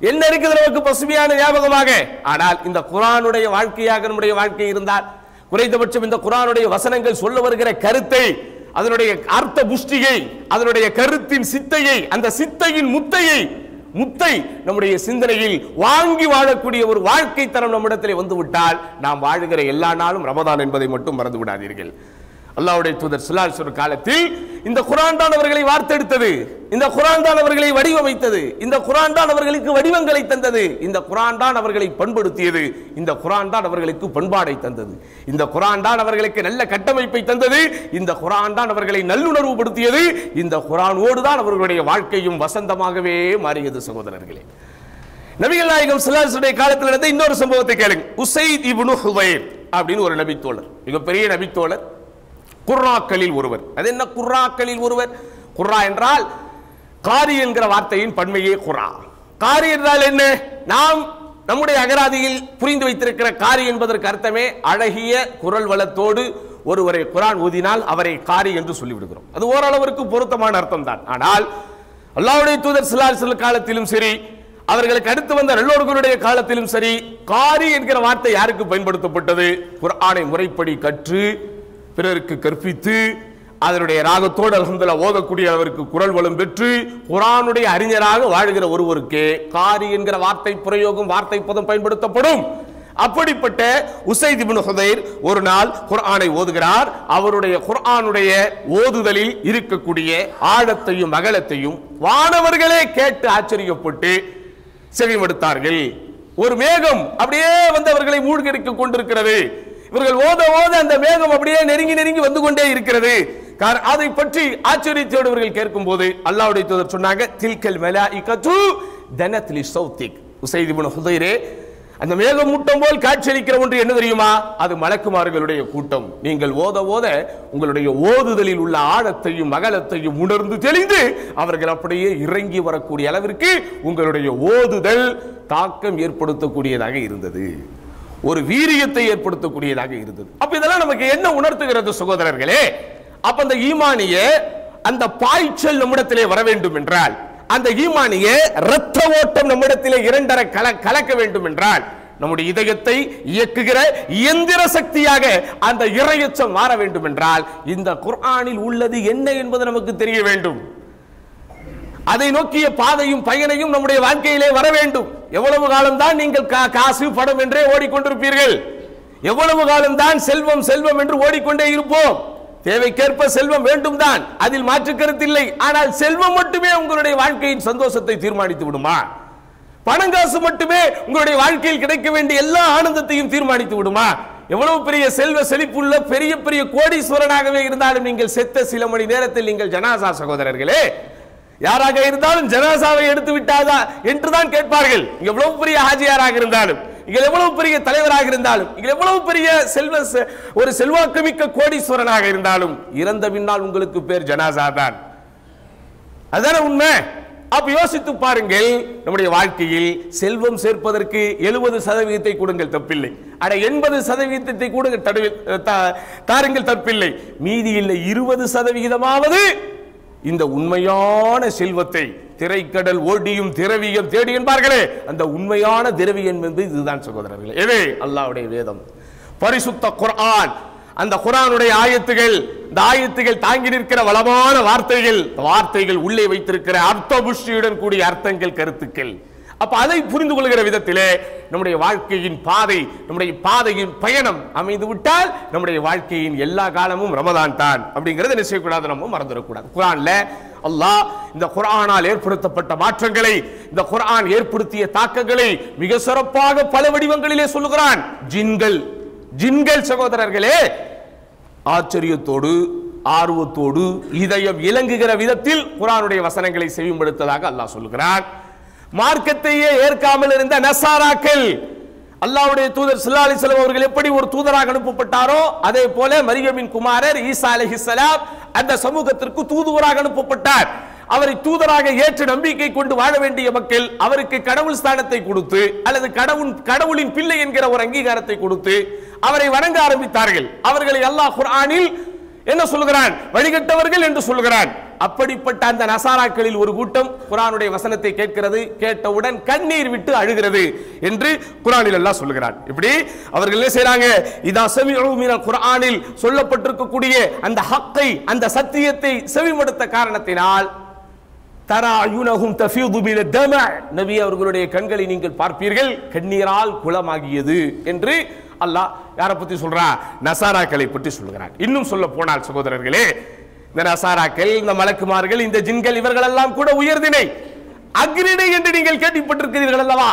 என்ன இருக்குது நமக்கு பசுமையான ஞாபகமாக? ஆனால் இந்த குர்ஆனுடைய வாழ்க்கையாக நம்முடைய வாழ்க்கை இருந்தால், குறைந்தபட்சம் இந்த குர்ஆனுடைய வசனங்கள் சொல்ல வருகிற கருத்தை, அதனுடைய அர்த்த புஷ்டியை, அதனுடைய கருத்தின் சித்தையை, அந்த சித்தையின் முத்தை நம்முடைய சிந்தனையில் வாங்கி வாழக்கூடிய ஒரு வாழ்க்கை தரம் நம்மிடத்தில் வந்து விட்டால், நாம் வாழுகிற எல்லா நாளும் ரமதான் என்பதை மட்டும் மறந்து விடாதீர்கள். அல்லாஹ்வுடைய தூதர் ஸல்லல்லாஹு அலைஹி வஸல்லம் காலத்தில் இந்த குர்ஆன் தான் அவர்களை வார்த்தெடுத்தது, இந்த குர்ஆன் தான் அவர்களை வடிவமைத்தது, இந்த குர்ஆன் தான் அவர்களுக்கு வடிவங்களை தந்தது, இந்த குர்ஆன் தான் அவர்களை பண்படுத்தியது, இந்த குர்ஆன் தான் அவர்களுக்கு பண்பாடை தந்தது, இந்த குர்ஆன் தான் அவர்களுக்கு நல்ல கட்டமைப்பை தந்தது, இந்த குர்ஆன் தான் அவர்களை நல்லுணர்வுபடுத்தியது, இந்த குர்ஆனோடு தான் அவர்களுடைய வாழ்க்கையும் வசந்தமாகவே மாறியது. சகோதரர்களே, நபிகள் நாயகம் ஸல்லல்லாஹு அலைஹி வஸல்லம் காலத்தில் நடந்த இன்னொரு சம்பவத்தை கேளுங்க. உஸைத் இப்னு ஹுதைர் அப்படின்னு ஒரு நபித்தோழர், மிகப்பெரிய நபித்தோழர், குர்ராக்களில் ஒருவர். அது என்ன குர்ராக்களில் ஒருவர்? குர்ரா என்றால் காரி என்கிற வார்த்தையின் பன்மையே குர்ரா. காரி என்றால் என்ன? நாம் நம்முடைய அகராதியில் புரிந்து வைத்திருக்கிற காரி என்பதற்கு அர்த்தமே அழகிய குரல் வளத்தோடு ஒருவரை குர்ஆன் ஓதினால் அவரை காரி என்று சொல்லிவிடுகிறோம். அது ஓரளவிற்கு பொருத்தமான அர்த்தம் தான். ஆனால் அல்லாஹ்வுடைய தூதர் ஸல்லல்லாஹு அலைஹி வஸல்லம் காலத்திலும் சரி, அவர்களுக்கு அடுத்து வந்த நல்லோர்களுடைய காலத்திலும் சரி, காரி என்கிற வார்த்தை யாருக்கு பயன்படுத்தப்பட்டது? குர்ஆனை முறைப்படி கற்று பிறருக்கு கற்பித்து அதனுடைய ராகத்தோடு அல்ஹம்துலில்லாஹ் ஓதக்கூடிய அவருக்கு குரல் வளம் பெற்று குர்ஆனுடைய அறிஞராக வாழ்கிற ஒருவருக்கே காரி என்கிற வார்த்தை பிரயோகம், வார்த்தை பதம் பயன்படுத்தப்படும். அப்படிப்பட்ட உஸைத் இப்னு ஹுதைர் ஒரு நாள் குர்ஆனை ஓதுகிறார். அவருடைய குர்ஆனுடைய ஓதுதலில் இருக்கக்கூடிய ஆழத்தையும் அகலத்தையும் வானவர்களே கேட்டு ஆச்சரியப்பட்டு செவிமடுத்தார்கள். ஒரு மேகம் அப்படியே வந்து அவர்களை மூழ்கடிக்க கொண்டிருக்கிறது. இவர்கள் ஓத ஓத அந்த மேகம் அப்படியே நெருங்கி நெருங்கி வந்து கொண்டே இருக்கிறது. அதை பற்றி ஆச்சரியத்தோடு இவர்கள் கேட்கும் போது அல்லாஹ்வுடைய தூதர் சொன்னாங்க, தில்கல் மலாயிகத்து தனத் லி சௌத்திக். உஸைத் இப்னு ஹுதைரே, அந்த மேகம் மூட்டம் போல் காட்சியளிக்கிற ஒன்று என்ன தெரியுமா? அது மலக்குமார்களுடைய கூட்டம். நீங்கள் ஓத ஓத உங்களுடைய ஓதுதலில் உள்ள ஆழத்தையும் அகலத்தையும் உணர்ந்து தெளிந்து அவர்கள் அப்படியே இறங்கி வரக்கூடிய அளவிற்கு உங்களுடைய ஓதுதல் தாக்கம் ஏற்படுத்தக்கூடியதாக இருந்தது, ஒரு வீரியத்தை ஏற்படுத்தக்கூடியதாக இருந்தது. அப்ப இதெல்லாம் நமக்கு என்ன உணர்த்துகிறது சகோதரர்களே? அப்ப அந்த ஈமானிய அந்த பாய்ச்சல் நம்மிடத்திலே வர வேண்டும் என்றால், அந்த ஈமானிய இரத்த ஓட்டம் நம்மிடத்திலே இரண்டரை கலக்க வேண்டும் என்றால், நம்முடைய இதயத்தை இயக்குகிற இயந்திர சக்தியாக அந்த இறையச்சம் மாற வேண்டும் என்றால், இந்த குர்ஆனில் உள்ளது என்ன என்பது நமக்கு தெரிய வேண்டும். அதை நோக்கிய பாதையும் பயனையும் நம்முடைய வாழ்க்கையிலே வர வேண்டும். எவ்வளவு காலம்தான் நீங்கள் காசு படம் என்றே ஓடிக்கொண்டிருப்பீர்கள்? எவ்வளவு காலம்தான் செல்வம் செல்வம் என்று ஓடிக்கொண்டே இருப்போம்? தேவைக்கேற்ப செல்வம் வேண்டும் தான், அதில் மாற்று கருத்தில்லை. ஆனால் செல்வம் மட்டுமே உங்களுடைய வாழ்க்கையின் சந்தோஷத்தை தீர்மானித்து விடுமா? பணங்காசு மட்டுமே உங்களுடைய வாழ்க்கையில் கிடைக்க வேண்டிய எல்லா ஆனந்தத்தையும் தீர்மானித்து விடுமா? எவ்வளவு பெரிய செல்வ செழிப்புள்ள பெரிய பெரிய கோடீஸ்வரனாகவே இருந்தாலும் நீங்கள் செத்த சில மணி நேரத்தில் நீங்கள் ஜனாசா, சகோதரர்களே, யாராக இருந்தாலும் ஜனாசாவை எடுத்து விட்டாதா என்றுதான் கேட்பார்கள். எவ்வளவு பெரிய ஹாஜியாராக இருந்தாலும், நீங்கள் எவ்வளவு பெரிய தலைவராக இருந்தாலும், நீங்கள் எவ்வளவு பெரிய ஒரு செல்வாக்குமிக்க கோடீஸ்வரனாக இருந்தாலும் இறந்த பின்னால் உங்களுக்கு பேர் ஜனாசா தான். அதான உண்மை. அப்ப யோசித்து பாருங்கள், நம்முடைய வாழ்க்கையில் செல்வம் சேர்ப்பதற்கு 70% கொடுங்கள், தப்பில்லை. அட 80% கூட தாருங்கள், தப்பில்லை. மீதி இல்லை 20% இந்த உண்மையான செல்வத்தை திரைக்கடல் ஓடியும் திரவியம் தேடி என்பார்களே, அந்த உண்மையான திரவியம் என்பது இதுதான் சகோதரர்களே. எது? அல்லாஹ்வுடைய வேதம், பரிசுத்த குர்ஆன். அந்த குர்ஆனுடைய ஆயத்துகள், இந்த ஆயத்துகள் தாங்கி நிற்கிற வளமான வார்த்தைகள், வார்த்தைகள் உள்ளே வைத்திருக்கிற அர்த்தபுஷ்டியுடன் கூடிய அர்த்தங்கள், கருத்துக்கள். அப்ப அதை புரிந்து கொள்கிற விதத்திலே நம்முடைய வாழ்க்கையின் பாதை, நம்முடைய பாதையின் பயணம் அமைந்து விட்டால் நம்முடைய வாழ்க்கையின் எல்லா காலமும் ரமதான் தான் அப்படிங்கறத என்ன செய்யக்கூடாது, நம்ம மறந்துடக்கூடாது. குர்ஆன்ல அல்லாஹ் இந்த குர்ஆனால் ஏற்படுத்தப்பட்ட மாற்றங்களை, இந்த குர்ஆன் ஏற்படுத்திய தாக்கங்களை மிக சிறப்பாக பல வடிவங்களிலே சொல்லுகிறான். ஜின்கள் சகோதரர்களே, ஆச்சரியத்தோடு ஆர்வத்தோடு இதயம் இலங்குகிற விதத்தில் குர்ஆனுடைய வசனங்களை செவிமடுத்ததாக அல்லாஹ் சொல்லுகிறான். மார்க்கத்தையே ஏற்காமல் இருந்த நசாராக்கள், அல்லாஹ்வுடைய தூதர் ஸல்லல்லாஹு அலைஹி வஸல்லம் அவர்கள் எப்படி ஒரு தூதராக அனுப்பப்பட்டாரோ அதே போல மரியமின் குமாரர் ஈசா அலைஹிஸ்ஸலாம் அந்த சமூகத்திற்கு தூதுவராக அனுப்பப்பட்டார். அவரை தூதராக ஏற்று நம்பிக்கை கொண்டு வாழ வேண்டிய மக்கள் அவருக்கு கடவுள் ஸ்தானத்தை கொடுத்து அல்லது கடவுளின் பிள்ளை என்கிற ஒரு அங்கீகாரத்தை கொடுத்து அவரை வணங்க ஆரம்பித்தார்கள். அவர்களை அல்லாஹ் குர்ஆனில் என்ன சொல்கிறான்? வழிகட்டவர்கள் என்று சொல்கிறான். அப்படிப்பட்ட அந்த நசாராக்களில் ஒரு கூட்டம் குர்ஆனுடைய வசனத்தை கேட்கிறது, கேட்டவுடன் கண்ணீர் விட்டு அழுகிறது என்று குர்ஆனில் அல்லாஹ் சொல்கிறான். இப்படி அவர்கள் என்ன செய்றாங்க? இதா சமிஉ மினல் குர்ஆனில் சொல்லப்பட்டிருக்கக்கூடிய அந்த ஹக்கை, அந்த சத்தியத்தை செவிமடுத்த காரணத்தினால் தராயுனஹும் தஃபீது மினத் தமஅ, நபி அவர்களுடைய கண்களை நீங்கள் பார்ப்பீர்கள் கண்ணீரால் குளமாகியது என்று அல்லாஹ் யாரை பத்தி சொல்றா? நசாராக்களை பற்றி சொல்கிறான். இன்னும் சொல்ல போனால் சகோதரர்களே, இந்த நசாராக்கள், இந்த மலக்குமார்கள், இந்த ஜின்கள் இவர்கள் எல்லாம் கூட உயர்தினை அக்ரிணை என்று நீங்கள் கேள்விப்பட்டிருக்கிறீர்கள் அல்லவா?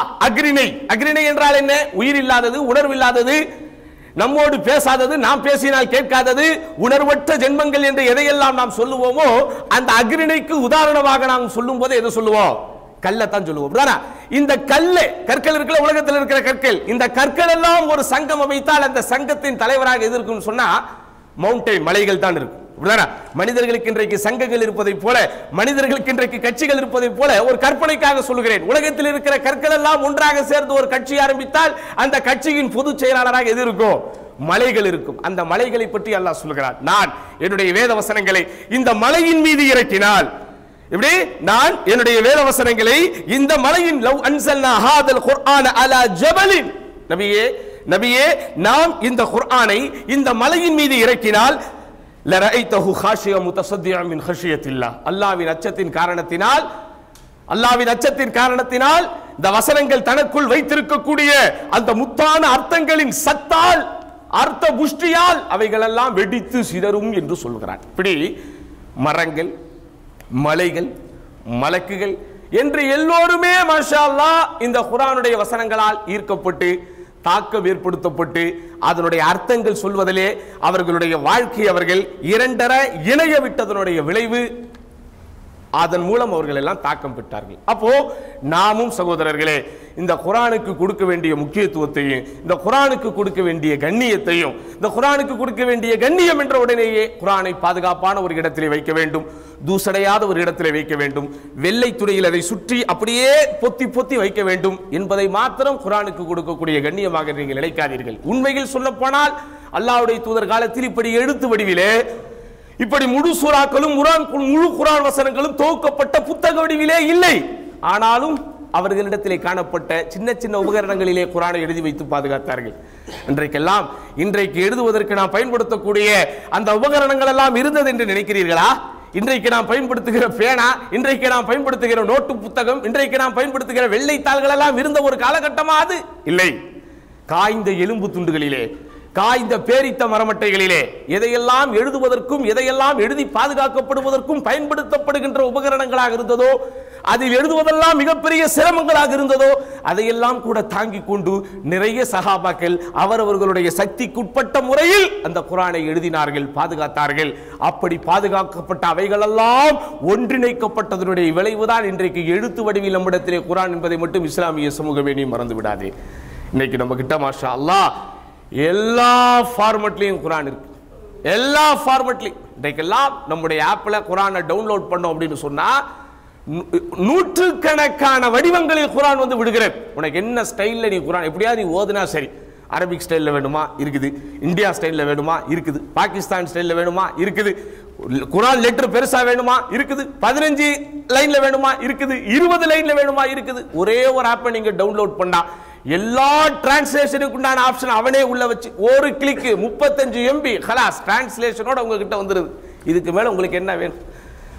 அக்ரிணை என்றால் என்ன? உயிர் இல்லாதது, உணர்வு இல்லாதது, நம்மோடு பேசாதது, நாம் பேசினால் கேட்காதது, உணர்வற்ற ஜென்மங்கள் என்று எதையெல்லாம் நாம் சொல்லுவோமோ அந்த அக்ரிணைக்கு உதாரணமாக நாம் சொல்லும் போது எது சொல்லுவோம்? கல்லை தான் சொல்லுவோம். இந்த கல்லை கற்கள் இருக்கிற உலகத்தில் இருக்கிற கற்கள், இந்த கற்கள் எல்லாம் ஒரு சங்கம் அமைத்தால் அந்த சங்கத்தின் தலைவராக எது இருக்குன்னு சொன்னா மவுண்டைன் மலைகள் தான் இருக்கும். மனிதர்களுக்கு இன்றைக்கு சங்கங்கள் இருப்பதை போல, மனிதர்களுக்கு இன்றைக்கு கட்சிகள் இருப்பதை போல ஒரு கற்பனைக்காக சொல்லுகிறேன். உலகத்தில் இருக்கிற கற்கள் எல்லாம் ஒன்றாக சேர்ந்து ஒரு கட்சி ஆரம்பித்தால் அந்த கட்சியின் பொதுச் செயலாளராக எது இருக்கும்? மலைகள் இருக்கும். அந்த மலைகளை பற்றி அல்லாஹ் சொல்கிறார், நான் என்னுடைய வேத வசனங்களை இந்த மலையின் மீது இறக்கினால், இப்படி நான் என்னுடைய வேத வசனங்களை இந்த மலையின் லவ் அன்சல்னா ஹாதல் குர்ஆன அலா ஜபலின், நபியே நாம் இந்த குர்ஆனை இந்த மலையின் மீது இறக்கினால் லரஐதஹு காஷியன் முத்தஸத்தியன் மின் ஹஷியத்தில்லாஹ், அல்லாஹ்வின் அச்சத்தின் காரணத்தினால் இந்த வசனங்கள் தனக்குள் வைத்திருக்கக்கூடிய அந்த முத்தான அர்த்தங்களின் சத்தால், அர்த்த புஷ்டியால் அவைகள் எல்லாம் வெடித்து சிதறும் என்று சொல்கிறார். இப்படி மரங்கள், மலைகள், மலக்குகள் என்று எல்லோருமே மாஷா அல்லாஹ் இந்த குர்ஆனுடைய வசனங்களால் ஈர்க்கப்பட்டு தாக்கம் ஏற்படுத்தப்பட்டு அதனுடைய அர்த்தங்கள் சொல்வதிலே அவர்களுடைய வாழ்க்கை அவர்கள் இரண்டரை இணைய விட்டதனுடைய விளைவு, அதன் மூலம் அவர்கள் எல்லாம் தாக்கம் பெற்றார்கள். அப்போ நாமும் சகோதரர்களே இந்த குர்ஆனுக்கு கொடுக்க வேண்டிய முக்கியத்துவத்தையும், இந்த குர்ஆனுக்கு கொடுக்க வேண்டிய கண்ணியத்தையும், இந்த குர்ஆனுக்கு கொடுக்க வேண்டிய கண்ணியம் என்ற உடனேயே குர்ஆனை பாதுகாப்பான ஒரு இடத்திலே வைக்க வேண்டும், தூசடையாத ஒரு இடத்திலே வைக்க வேண்டும், வெள்ளை துணியில் அதை சுற்றி அப்படியே பொத்தி பொத்தி வைக்க வேண்டும் என்பதை மாத்திரம் குர்ஆனுக்கு கொடுக்கக்கூடிய கண்ணியமாக நீங்கள் நினைக்காதீர்கள். உண்மையில் சொல்ல போனால் அல்லாஹ்வுடைய தூதர் காலத்தில் இப்படி எழுத்து வடிவிலே, இப்படி முழு சூறாக்களும் முழு குர்ஆன் வசனங்களும் தொகுக்கப்பட்ட புத்தக வடிவிலே இல்லை. ஆனாலும் அவர்களிடத்திலே காணப்பட்ட சின்ன சின்ன உபகரணங்களிலே குர்ஆனை எழுதி வைத்து பாதுகாத்தார்கள். இன்றைக்கு எழுதுவதற்கு நாம் பயன்படுத்தக்கூடிய அந்த உபகரணங்கள் எல்லாம் இருந்தது என்று நினைக்கிறீர்களா? இன்றைக்கு நாம் பயன்படுத்துகிற பேனா, இன்றைக்கு நாம் பயன்படுத்துகிற நோட்டு புத்தகம், இன்றைக்கு நாம் பயன்படுத்துகிற வெள்ளைத்தாள்கள் எல்லாம் இருந்த ஒரு காலகட்டமா? அது இல்லை. காய்ந்த எலும்பு துண்டுகளிலே, காய்ந்த பேரித்த மரமட்டைகளிலே எதையெல்லாம் எழுதுவதற்கும் எதையெல்லாம் எழுதி பாதுகாக்கப்படுவதற்கும் பயன்படுத்தப்படுகின்ற உபகரணங்களாக இருந்ததோ, அதில் எழுதுவதெல்லாம் மிகப்பெரிய சிரமங்களாக இருந்ததோ, அதையெல்லாம் கூட தாங்கிக் கொண்டு நிறைய சஹாபாக்கள் அவரவர்களுடைய சக்திக்குட்பட்ட முறையில் அந்த குர்ஆனை எழுதினார்கள், பாதுகாத்தார்கள். அப்படி பாதுகாக்கப்பட்ட அவைகளெல்லாம் ஒன்றிணைக்கப்பட்டதனுடைய விளைவுதான் இன்றைக்கு எழுத்து வடிவில் நம்மிடத்திலே குர்ஆன் என்பதை மட்டும் இஸ்லாமிய சமூகமே நீ மறந்து விடாதே. இன்னைக்கு நம்ம கிட்ட மாஷா அல்லாஹ் எல்லா ஃபார்மட்லையும் குர்ஆன் இருக்கு. எல்லா ஃபார்மட்லையும் இன்றைக்கெல்லாம் நம்முடைய ஆப்ல குர்ஆனை டவுன்லோட் பண்ணோம் அப்படின்னு சொன்னா நூற்றுக்கணக்கான வடிவங்களில் குர்ஆன் வந்து விடுகிறது. உனக்கு என்ன ஸ்டைல்ல நீ குர்ஆன் எப்படியா நீ ஓதுனா சரி. அரபிக் ஸ்டைல்ல வேணுமா இருக்குது, இந்தியா ஸ்டைல்ல வேணுமா இருக்குது, பாகிஸ்தான் ஸ்டைல்ல வேணுமா இருக்குது, குர்ஆன் லெட்டர் பெருசா வேணுமா இருக்குது, 15 லைன்ல வேணுமா இருக்குது, 20 லைன்ல வேணுமா இருக்குது. ஒரே ஒரு ஆப்பை நீங்க டவுன்லோட் பண்ணா எல்லா டிரான்ஸ்லேஷனுக்கு உண்டான ஆப்ஷன் அவனே உள்ள வச்சு ஒரு கிளிக் 35 MB خلاص டிரான்ஸ்லேஷனோட உங்ககிட்ட வந்துருது. இதுக்கு மேல உங்களுக்கு என்ன வேணும்?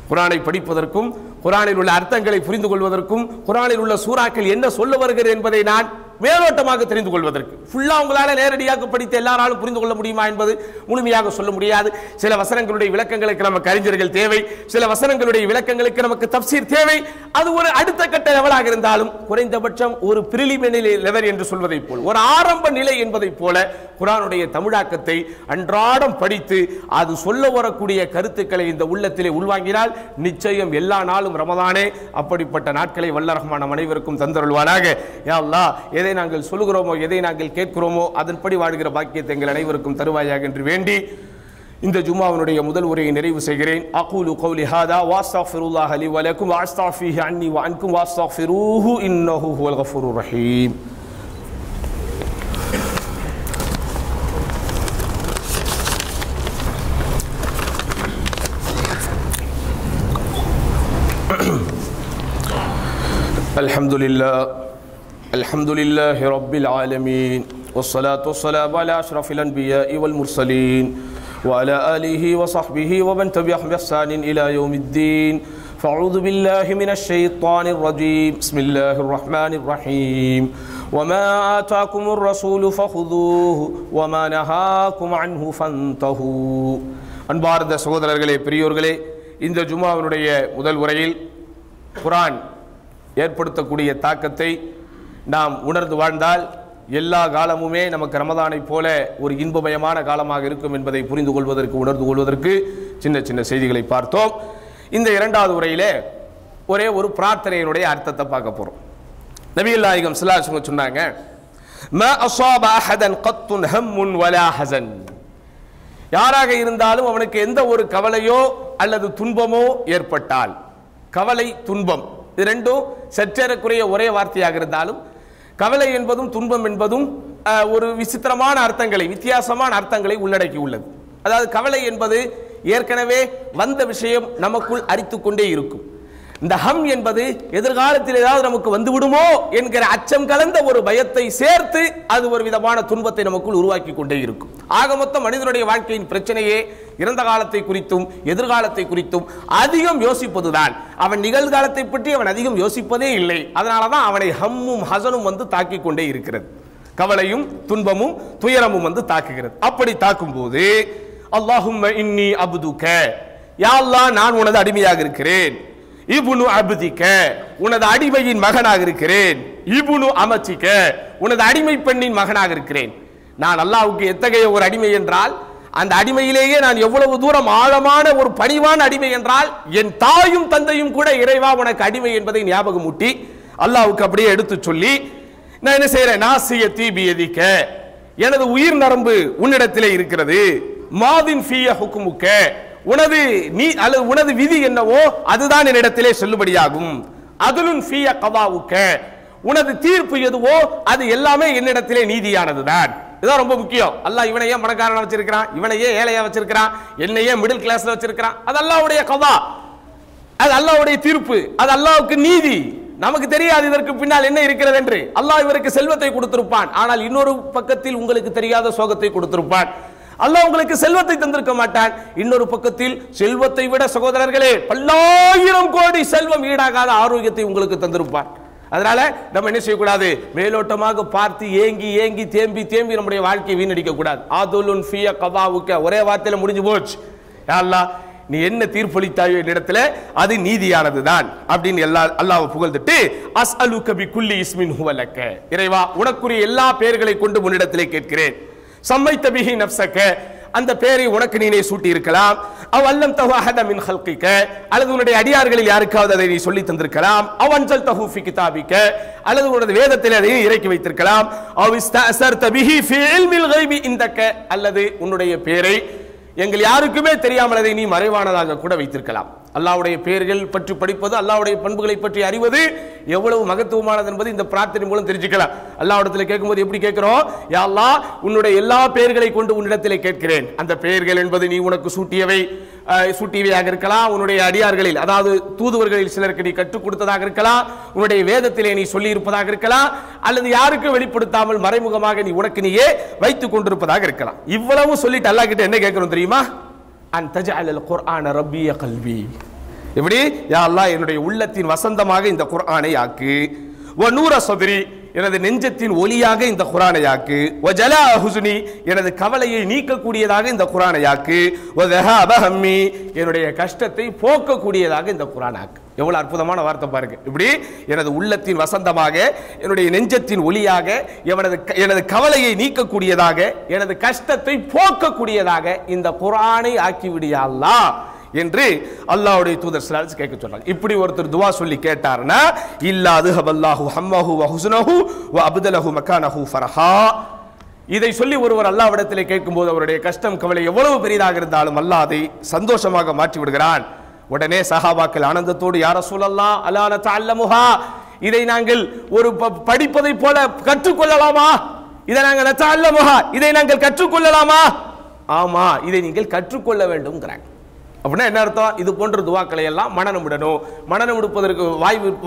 குர்ஆனை படிப்பதற்கும், குர்ஆனில் உள்ள அர்த்தங்களை புரிந்து கொள்வதற்கும், குர்ஆனில் உள்ள சூறாக்கள் என்ன சொல்ல வருகிறது என்பதை நான் மேலோட்டமாக தெரிந்து கொள்வதற்கு, ஃபுல்லா உங்களால நேரடியாக படித்து எல்லாராலும் புரிந்து கொள்ள முடியுமா என்பது முழுமையாக சொல்ல முடியாது. சில வசனங்களுடைய விளக்கங்களுக்கு நமக்கு அறிஞர்கள் தேவை, சில வசனங்களுடைய விளக்கங்களுக்கு நமக்கு தஃப்சீர் தேவை. அது ஒரு அடுத்த கட்ட லெவலாக இருந்தாலும் குறைந்தபட்சம் ஒரு பிரிலிமினரி லெவல் என்று சொல்வதை போல், ஒரு ஆரம்ப நிலை என்பதை போல குர்ஆனுடைய தமிழாக்கத்தை அன்றாடம் படித்து அது சொல்ல வரக்கூடிய கருத்துக்களை இந்த உள்ளத்திலே உள்வாங்கினால் நிச்சயம் எல்லா நாளும் ரமதானே. அப்படிப்பட்ட நாட்களை வல்ல ரஹ்மான் அனைவருக்கும் தந்தருள்வானாக. யா அல்லாஹ், எதை நாங்கள் சொல்லுகிறோமோ, எதை நாங்கள் கேட்கிறோமோ அதன்படி வாழ்கிற பாக்கியத்தை எங்கள் அனைவருக்கும் தருவாயாக என்று வேண்டி இந்த ஜும்மாவினுடைய முதல் உரையை நிறைவு செய்கிறேன். அகூலு கௌலி ஹாதா வஸ்தக்ஃபிருல்லாஹ லி வ லக்கும் வ அஸ்தக்ஃபிஹி அன்னி வ அன்கும் வஸ்தக்ஃபிரூஹு இன்னஹு ஹுவல் கஃபூருர் ரஹீம். الحمد لله رب العالمين والصلاة والسلام على أشرف الأنبياء والمرسلين وعلى آله وصحبه ومن تبعهم بإحسان إلى يوم الدين. فأعوذ بالله من الشيطان الرجيم. بسم الله الرحمن الرحيم. وما آتاكم الرسول فخذوه وما نهاكم عنه فانتهوا. அன்பார்ந்த சகோதரர்களே, பெரியோர்களே, இந்த ஜும்மாவினுடைய முதல் உரையில் குர்ஆன் ஏற்படுத்தக்கூடிய தாக்கத்தை நாம் உணர்ந்து வாழ்ந்தால் எல்லா காலமுமே நமக்கு ரமதானை போல ஒரு இன்பமயமான காலமாக இருக்கும் என்பதை புரிந்து கொள்வதற்கு, உணர்ந்து கொள்வதற்கு சின்ன சின்ன செய்திகளை பார்த்தோம். இந்த இரண்டாவது உரையிலே ஒரே ஒரு பிரார்த்தனையினுடைய அர்த்தத்தை பார்க்க போறோம். நபிகள் நாயகம் ஸல்லல்லாஹு அலைஹி வஸல்லம் சொன்னாங்க, மா அஸாப அஹதன் கத்துன் ஹம்முன் வலா ஹஸன். யாராக இருந்தாலும் அவனுக்கு எந்த ஒரு கவலையோ அல்லது துன்பமோ ஏற்பட்டால், கவலை துன்பம் இது ரெண்டும் சற்றேறக்குறைய ஒரே வார்த்தையாக இருந்தாலும் கவலை என்பதும் துன்பம் என்பதும் ஒரு விசித்திரமான அர்த்தங்களை, வித்தியாசமான அர்த்தங்களை உள்ளடக்கி உள்ளது. அதாவது கவலை என்பது ஏற்கனவே வந்த விஷயம் நமக்குள் அரித்துக் கொண்டே இருக்கும். இந்த ஹம் என்பது எதிர்காலத்தில் ஏதாவது நமக்கு வந்துவிடுமோ என்கிற அச்சம் கலந்த ஒரு பயத்தை சேர்த்து அது ஒரு விதமான துன்பத்தை நமக்குள் உருவாக்கி கொண்டே இருக்கும். ஆக மொத்தம் மனிதனுடைய வாழ்க்கையின் பிரச்சனையே இறந்த காலத்தை குறித்தும் எதிர்காலத்தை குறித்தும் அதிகம் யோசிப்பதுதான். அவன் நிகழ்காலத்தை பற்றி அவன் அதிகம் யோசிப்பதே இல்லை. அதனாலதான் அவனை ஹம்மும் ஹசனும் வந்து தாக்கி கொண்டே இருக்கிறது. கவலையும் துன்பமும் துயரமும் வந்து தாக்குகிறது. அப்படி தாக்கும் போது அல்லாஹும்ம இன்னி அப்துக, யா அல்லாஹ் நான் உனது அடிமையாக இருக்கிறேன். இப்னு அப்திக, உனது அடிமையின் மகனாக இருக்கிறேன். இப்னு அமத்திக, உனது அடிமை பெண்ணின் மகனாக இருக்கிறேன். நான் அல்லாஹ்வுக்கு எத்தகைய ஒரு அடிமை என்றால், அந்த அடிமையிலேயே நான் எவ்வளவு தூரம் ஆழமான ஒரு பணிவான அடிமை என்றால், என் தாயும் தந்தையும் கூட இறைவா உனக்கு அடிமை என்பதை ஞாபகம் ஊட்டி அல்லாஹ்வுக்கு அப்படியே எடுத்து சொல்லி நான் என்ன செய்யறேன், நாசியத்தி பியதிக, எனது உயிர் நரம்பு உன்னிடத்திலே இருக்கிறது. மாதின் ஃபிய ஹுக்முக, உனது நீ அல்லது உனது விதி என்னவோ அதுதான் என்னிடத்திலே செல்லுபடியாகும். அதுலுன் ஃபிய கதாவுக, உனது தீர்ப்பு எதுவோ அது எல்லாமே என்னிடத்திலே நீதியானதுதான். இதுதான் ரொம்ப முக்கியம். அல்லாஹ் இவனை ஏன் பணக்காரனா வச்சிருக்கிறான், இவனை ஏன் ஏழையா வச்சிருக்கிறான், என்னை ஏன் மிடில் கிளாஸ்ல வச்சிருக்கிறான், அது அல்லாஹ்வுடைய கதா, அது அல்லாஹ்வுடைய தீர்ப்பு, அது அல்லாஹ்வுக்கு நீதி. நமக்கு தெரியாது இதற்கு பின்னால் என்ன இருக்கிறது என்று. அல்லாஹ் இவருக்கு செல்வத்தை கொடுத்திருப்பான், ஆனால் இன்னொரு பக்கத்தில் உங்களுக்கு தெரியாத சோகத்தை கொடுத்திருப்பான். அல்லாஹ் உங்களுக்கு செல்வத்தை தந்திருக்க மாட்டான், இன்னொரு பக்கத்தில் செல்வத்தை விட சகோதரர்களே பல்லாயிரம் கோடி செல்வம் ஈடாகாத ஆரோக்கியத்தை உங்களுக்கு தந்திருப்பான். அதனால நம்ம என்ன செய்யக்கூடாது, மேலோட்டமாக பார்த்து ஏங்கி ஏங்கி தேம்பி தேம்பி நம்முடைய வாழ்க்கையை வீணடிக்க கூடாது. அதுலுன் ஃபிய கதாவுக, ஒரே வார்த்தையில முடிஞ்சு போச்சு. யா அல்லாஹ் நீ என்ன தீர்ப்பளித்தாயோ என்னிடத்துல அது நீதியானதுதான் அப்படின்னு அல்லாஹ்வை புகழ்ந்துட்டு அஸ்அலுக பிகுல்லி இஸ்மின் ஹுவ லக, இறைவா உனக்குரிய எல்லா பெயர்களை கொண்டு உன்னிடத்திலே கேட்கிறேன். சம்மைத பிஹி நஃப்ஸக, அந்த பெயரை உனக்கு நீனே சூட்டி இருக்கலாம். அவ் அல்லம் தஹு அஹத மின் ஹல்கிக, அல்லது உன்னுடைய அடியார்களில் யாருக்காவது அதை நீ சொல்லி தந்திருக்கலாம். அவ் அன்ஸல் தஹு ஃபி கிதாபிக, அல்லது உனது வேதத்தில் அதை இறக்கி வைத்திருக்கலாம். அவ் இஸ்தஅஸர்த பிஹி ஃபி இல்மில் கைபி இந்தக, அல்லது உன்னுடைய பெயரை எங்கள் யாருக்குமே தெரியாமல் அதை நீ மறைவானதாக கூட வைத்திருக்கலாம். அல்லாஹ்வுடைய பெயர்கள் பற்றி படிப்பது, அல்லாஹ்வுடைய பண்புகளை பற்றி அறிவது எவ்வளவு மகத்துவமானது என்பது இந்த பிரார்த்தனை மூலம் தெரிஞ்சுக்கலாம். அல்லாஹ்விடத்தில் கேட்கும்போது எப்படி கேட்கிறோம், யா அல்லாஹ் உன்னுடைய எல்லா பெயர்களை கொண்டு உன்னிடத்திலே கேட்கிறேன். அந்த பெயர்கள் என்பது நீ உனக்கு சூட்டியவையாக இருக்கலாம், உன்னுடைய அடியார்களில் அதாவது தூதுவர்களில் சிலருக்கு நீ கற்றுக் கொடுத்ததாக இருக்கலாம், உன்னுடைய வேதத்திலே நீ சொல்லி இருப்பதாக இருக்கலாம், அல்லது யாருக்கும் வெளிப்படுத்தாமல் மறைமுகமாக நீ உனக்கு நீயே வைத்துக் கொண்டிருப்பதாக இருக்கலாம். இவ்வளவு சொல்லிட்டு அல்லாஹ் கிட்ட என்ன கேட்கிறோம் தெரியுமா, அன் தஜஅலல் குர்ஆன ரப்பிய கல்வி, எப்படி யா அல்லாஹ் என்னுடைய உள்ளத்தின் வசந்தமாக இந்த குர்ஆனை ஆக்கு. வ நூர சத்ரி, எனது நெஞ்சத்தின் ஒளியாக இந்த குர்ஆனை ஆக்கு. வ ஜலா ஹுஸ்னி, எனது கவலையை நீக்கக்கூடியதாக இந்த குர்ஆனை ஆக்கு. வ தஹாப ஹம்மி, என்னுடைய கஷ்டத்தை போக்கக்கூடியதாக இந்த குர்ஆன் ஆக்கு. எவ்வளவு அற்புதமான வார்த்தை பாருங்க. இப்படி எனது உள்ளத்தின் வசந்தமாக, என்னுடைய நெஞ்சத்தின் ஒளியாக, எனது கவலையை நீக்கக்கூடியதாக, எனது கஷ்டத்தை போக்கக்கூடியதாக இந்த குர்ஆனை ஆக்கிவிடியா அல்லாஹ் என்று அல்லாஹ்வுடைய தூதர் ஸல்லல்லாஹு அலைஹி வஸல்லம் கேட்க சொல்றாங்க. இப்படி ஒருத்தர் துஆ சொல்லி கேட்டார்னா, இல்லா அதுஹபல்லாஹு ஹம்மஹு வ ஹுஸ்னஹு வ அப்தலஹு மகானஹு ஃபரஹா, இதை சொல்லி ஒருவர் அல்லாஹ்விடத்திலே கேட்கும்போது அவருடைய கஷ்டம் கவலை எவ்வளவு பெரிதாக இருந்தாலும் அல்லாஹ் அதை சந்தோஷமாக மாற்றி விடுகிறான். உடனே சஹாபாக்கள் ஆனந்தத்தோடு யா ரசூலல்லாஹ் அலா நதஅல்லமுஹா, இதை நாங்கள் ஒரு படிப்பதை போல கற்றுக்கொள்ளலாமா, இதை நாங்கள் நதஅல்லமுஹா, இதை நாங்கள் கற்றுக்கொள்ளலாமா, ஆமா இதை நீங்கள் கற்றுக்கொள்ள வேண்டும்ங்கறாங்க. அப்படின்னா என்ன அர்த்தம், இது போன்ற துவாக்களை எல்லாம் மனனம் விடணும். மனனம் விடுப்பதற்கு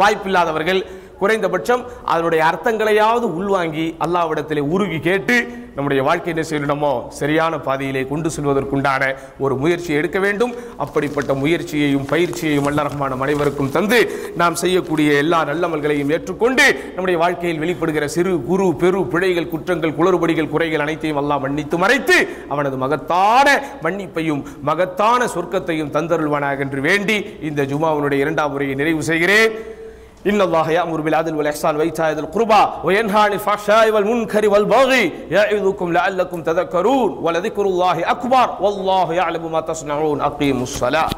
வாய்ப்பில்லாதவர்கள் குறைந்தபட்சம் அதனுடைய அர்த்தங்களையாவது உள்வாங்கி அல்லாஹ்விடத்திலே உருகி கேட்டு நம்முடைய வாழ்க்கை என்ன செய்யணுமோ சரியான பாதையிலே கொண்டு செல்வதற்குண்டான ஒரு முயற்சியை எடுக்க வேண்டும். அப்படிப்பட்ட முயற்சியையும் பயிற்சியையும் அல்லாஹ் ரஹ்மான் அனைவருக்கும் தந்து நாம் செய்யக்கூடிய எல்லா நல்லமல்களையும் ஏற்றுக்கொண்டு நம்முடைய வாழ்க்கையில் வெளிப்படுகிற சிறு குறு பெரு பிழைகள் குற்றங்கள் குளறுபடிகள் குறைகள் அனைத்தையும் அல்லாஹ் மன்னித்து மறைத்து அவனது மகத்தான மன்னிப்பையும் மகத்தான சொர்க்கத்தையும் தந்தருள்வானாக என்று வேண்டி இந்த ஜுமாவுடைய இரண்டாம் முறையை நிறைவு செய்கிறேன். إن الله يأمر بالعدل والإحسان وإيتاء ذي القربى وينهى عن الفحشاء والمنكر والبغي يعظكم لعلكم تذكرون ولذكر الله أكبر والله يعلم ما تصنعون أقيموا الصلاة.